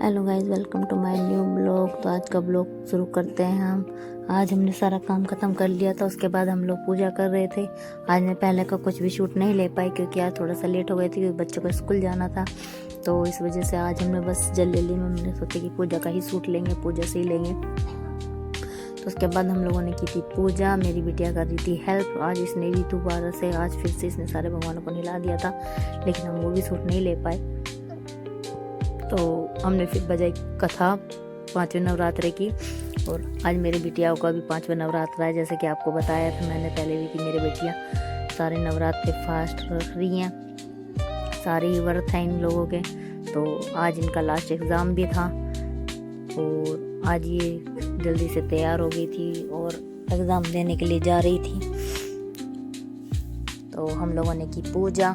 Hello guys, welcome to my new blog. तो आज का ब्लॉग शुरू करते हैं हम। आज हमने सारा काम ख़त्म कर लिया था, उसके बाद हम लोग पूजा कर रहे थे। आज मैं पहले का कुछ भी शूट नहीं ले पाई क्योंकि आज थोड़ा सा लेट हो गई थी क्योंकि बच्चों को स्कूल जाना था। तो इस वजह से आज हमने बस जल्दी जल्दी में हमने सोचा कि पूजा का ही शूट लेंगे, पूजा से ही लेंगे। तो उसके बाद हम लोगों ने की थी पूजा। मेरी बिटिया कर रही थी हेल्प। आज इसने भी दोबारा से आज फिर से इसने सारे भगवानों को नहला दिया था, लेकिन हम वो भी शूट नहीं ले पाए। तो हमने फिर बजाई कथा 5वें नवरात्रे की। और आज मेरी बिटियाओं का भी 5वां नवरात्रा है, जैसे कि आपको बताया था मैंने पहले भी कि मेरी बेटियां सारे नवरात्रे फास्ट रख रही हैं, सारे ही व्रत हैं इन लोगों के। तो आज इनका लास्ट एग्ज़ाम भी था और आज ये जल्दी से तैयार हो गई थी और एग्ज़ाम देने के लिए जा रही थी। तो हम लोगों ने की पूजा।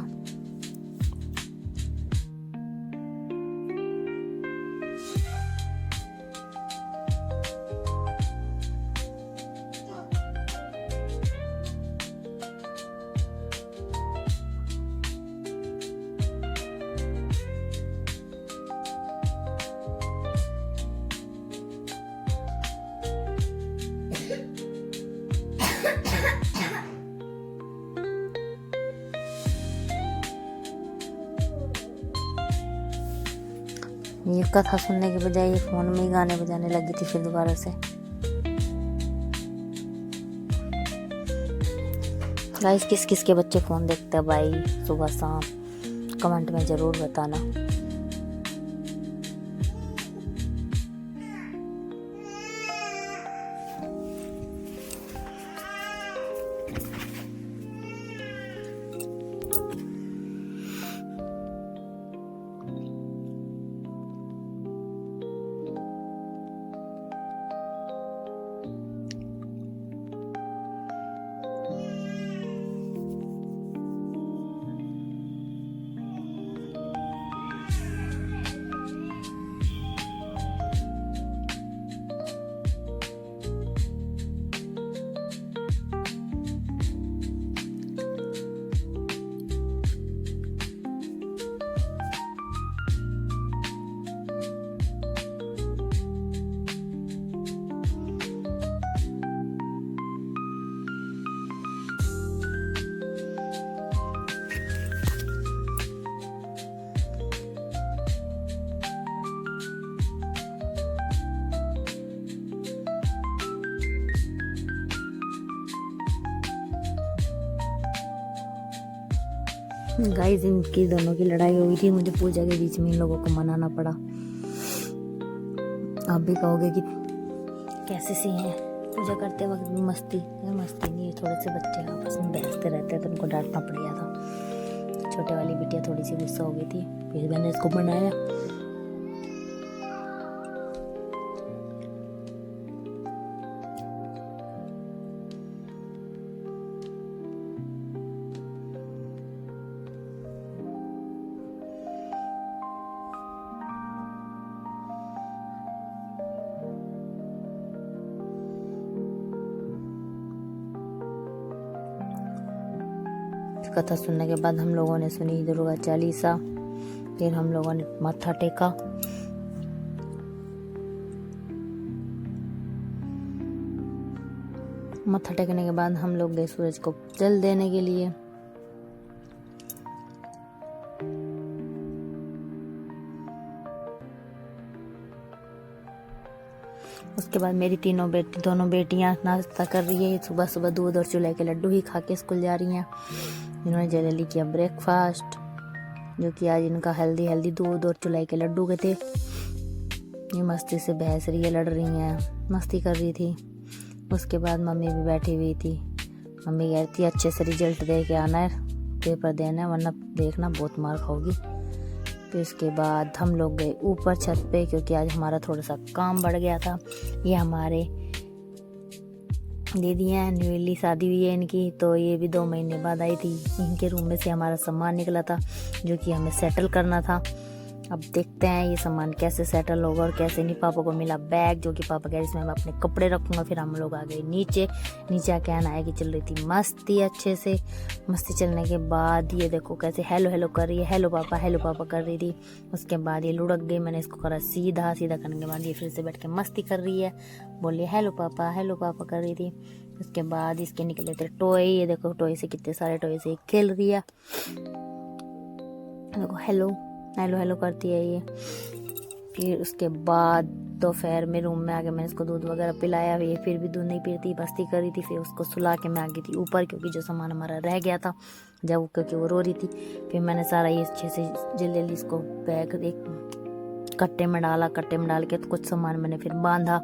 ये कथा सुनने के बजाय ये फोन में ही गाने बजाने लगी थी फिर दोबारा से। गाइस, किस किस के बच्चे फोन देखते हैं भाई सुबह शाम, कमेंट में जरूर बताना। गाइस, इनकी दोनों की लड़ाई हुई थी, मुझे पूजा के बीच में इन लोगों को मनाना पड़ा। आप भी कहोगे कि कैसे सी हैं, पूजा करते वक्त भी मस्ती नहीं है। थोड़े से बच्चे आपस में बहसते रहते हैं तो उनको डांटना पड़ गया था। छोटे वाली बिटिया थोड़ी सी गुस्सा हो गई थी, फिर मैंने इसको मनाया। कथा सुनने के बाद हम लोगों ने सुनी दुर्गा चालीसा। फिर हम लोगों ने माथा टेका। माथा टेकने के बाद हम लोग गए सूरज को जल देने के लिए। उसके बाद मेरी दोनों बेटियां नाश्ता कर रही है। सुबह सुबह दूध और चूल्हे के लड्डू ही खा के स्कूल जा रही हैं। इन्होंने जल्दी किया ब्रेकफास्ट, जो कि आज इनका हेल्दी दूध और चुलाई के लड्डू के थे। ये मस्ती से बहस रही है, लड़ रही हैं, मस्ती कर रही थी। उसके बाद मम्मी भी बैठी हुई थी। मम्मी कह रही थी अच्छे से रिजल्ट दे के आना है, पेपर देना है, वरना देखना बहुत मार खाओगी। फिर उसके बाद हम लोग गए ऊपर छत पे क्योंकि आज हमारा थोड़ा सा काम बढ़ गया था। ये हमारे दीदी हैं, न्यूली शादी हुई है इनकी, तो ये भी 2 महीने बाद आई थी। इनके रूम में से हमारा सामान निकला था जो कि हमें सेटल करना था। अब देखते हैं ये सामान कैसे सेटल होगा और कैसे नहीं। पापा को मिला बैग जो कि पापा कह रहे इसमें मैं अपने कपड़े रखूँगा। फिर हम लोग आ गए नीचे। नीचे आके आना की चल रही थी मस्ती अच्छे से। मस्ती चलने के बाद ये देखो कैसे हेलो हेलो कर रही है, हेलो पापा कर रही थी। उसके बाद ये लुढ़क गई, मैंने इसको करा सीधा करने के बाद ये फिर से बैठ के मस्ती कर रही है, बोलिए हेलो पापा कर रही थी। उसके बाद इसके निकले थे टॉय, ये देखो टॉय से कितने सारे टॉय से खेल रही है। देखो हेलो हेलो करती है ये। फिर उसके बाद दोपहर में रूम में आके मैंने इसको दूध वगैरह पिलाया। ये फिर भी दूध नहीं पीती, मस्ती कर रही थी। फिर उसको सुला के मैं आ गई थी ऊपर, क्योंकि जो सामान हमारा रह गया था जब क्योंकि वो रो रही थी। फिर मैंने सारा ये अच्छे से जल्दी इसको बैग एक कट्टे में डाला। कट्टे में डाल के तो कुछ सामान मैंने फिर बांधा।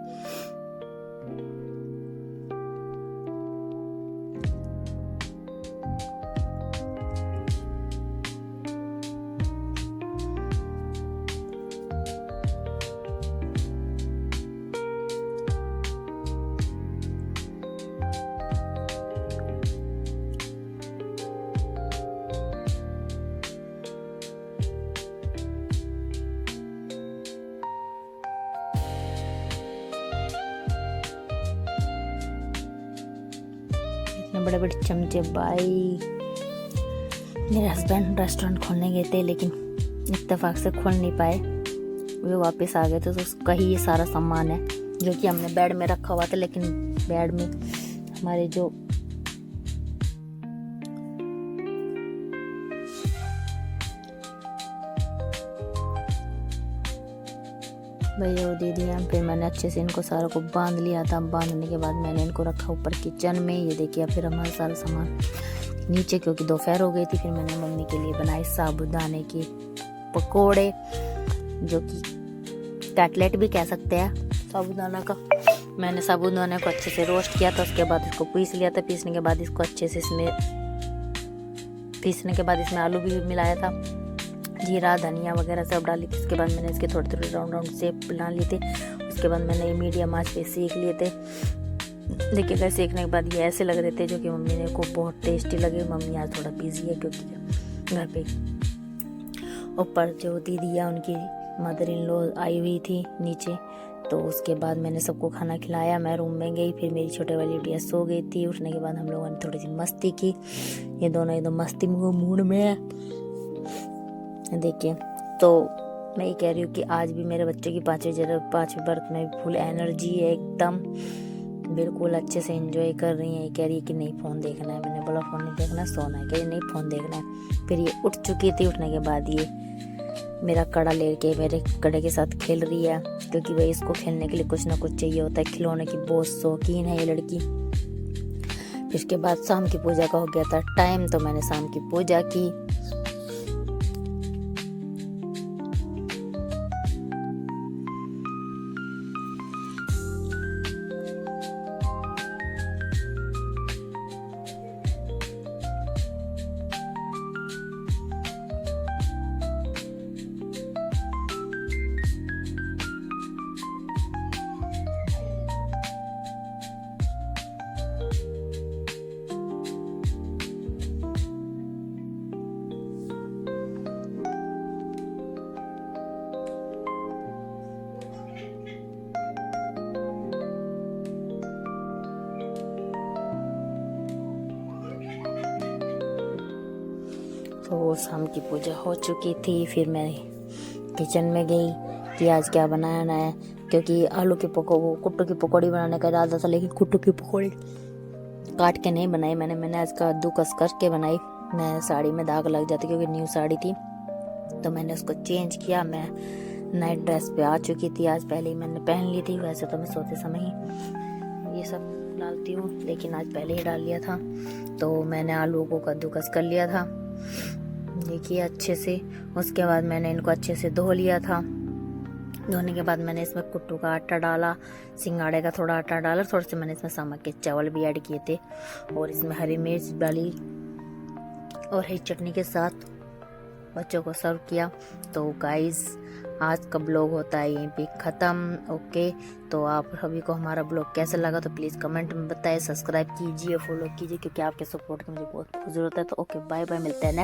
बड़े बड़े चमचे भाई। मेरे हस्बैंड रेस्टोरेंट खोलने गए थे लेकिन इत्तेफाक से खोल नहीं पाए, वे वापस आ गए थे। तो उसका ही ये सारा सामान है जो कि हमने बेड में रखा हुआ था, लेकिन बेड में हमारे जो भैया वो दीदी हैं। फिर मैंने अच्छे से इनको सारों को बांध लिया था। बांधने के बाद मैंने इनको रखा ऊपर किचन में। ये देखिए फिर हमारा सारा सामान नीचे, क्योंकि दोपहर हो गई थी। फिर मैंने मम्मी के लिए बनाए साबूदाने के पकोड़े, जो कि कटलेट भी कह सकते हैं साबूदाना का। मैंने साबूदाने को अच्छे से रोस्ट किया था, उसके बाद इसको पीस लिया था। पीसने के बाद इसको अच्छे से इसमें आलू भी मिलाया था, जीरा धनिया वगैरह सब डाली थी। उसके बाद मैंने इसके थोड़े थोड़े राउंड शेप बना लिए थे। उसके बाद मैंने ये मीडियम आंच पे सेक लिए थे। देखिए अगर सेकने के बाद ये ऐसे लग रहे थे, जो कि मम्मी ने को बहुत टेस्टी लगे। मम्मी आज थोड़ा बिजी है क्योंकि घर पे ऊपर जो दीदी है उनकी मदर इन लॉ आई हुई थी नीचे। तो उसके बाद मैंने सबको खाना खिलाया, मैं रूम में गई। फिर मेरी छोटे वाली बिटिया सो गई थी। उठने के बाद हम लोगों ने थोड़ी सी मस्ती की। ये दोनों एकदम मस्ती मूड में है। देखिए तो मैं ये कह रही हूँ कि आज भी मेरे बच्चे की पाँचवीं बर्थ में फुल एनर्जी है, एकदम बिल्कुल अच्छे से एंजॉय कर रही है। ये कह रही है कि नहीं फ़ोन देखना है। मैंने बोला फ़ोन नहीं देखना, सोना है। कह रही नहीं फ़ोन देखना है। फिर ये उठ चुकी थी। उठने के बाद ये मेरा कड़ा लेके मेरे कड़े के साथ खेल रही है, क्योंकि भाई इसको खेलने के लिए कुछ ना कुछ चाहिए होता है। खिलौने की बहुत शौकीन है ये लड़की। फिर उसके बाद शाम की पूजा का हो गया था टाइम, तो मैंने शाम की पूजा की। तो शाम की पूजा हो चुकी थी। फिर मैं किचन में गई कि आज क्या बनाना है, क्योंकि आलू के कुट्टू की पकौड़ी बनाने का इरादा था, लेकिन कुट्टू की पकौड़ी काट के नहीं बनाई मैंने आज कद्दूकस करके बनाई। मैं साड़ी में दाग लग जाती क्योंकि न्यू साड़ी थी, तो मैंने उसको चेंज किया। मैं नाइट ड्रेस पे आ चुकी थी आज, पहले ही मैंने पहन ली थी। वैसे तो मैं सोते समय ही ये सब डालती हूँ, लेकिन आज पहले ही डाल लिया था। तो मैंने आलू को कद्दूकस कर लिया था, देखिए अच्छे से। उसके बाद मैंने इनको अच्छे से धो लिया था। धोने के बाद मैंने इसमें कुट्टू का आटा डाला, सिंगाड़े का थोड़ा आटा डाला, थोड़े से मैंने इसमें सामक के चावल भी ऐड किए थे, और इसमें हरी मिर्च डाली और हरी चटनी के साथ बच्चों को सर्व किया। तो गाइस आज का ब्लॉग होता है यहीं पे ख़त्म। ओके, तो आप सभी को हमारा ब्लॉग कैसा लगा तो प्लीज़ कमेंट में बताएं, सब्सक्राइब कीजिए, फॉलो कीजिए, क्योंकि आपके सपोर्ट की मुझे बहुत ज़रूरत है। तो ओके, बाय बाय, मिलते हैं नेक्स्ट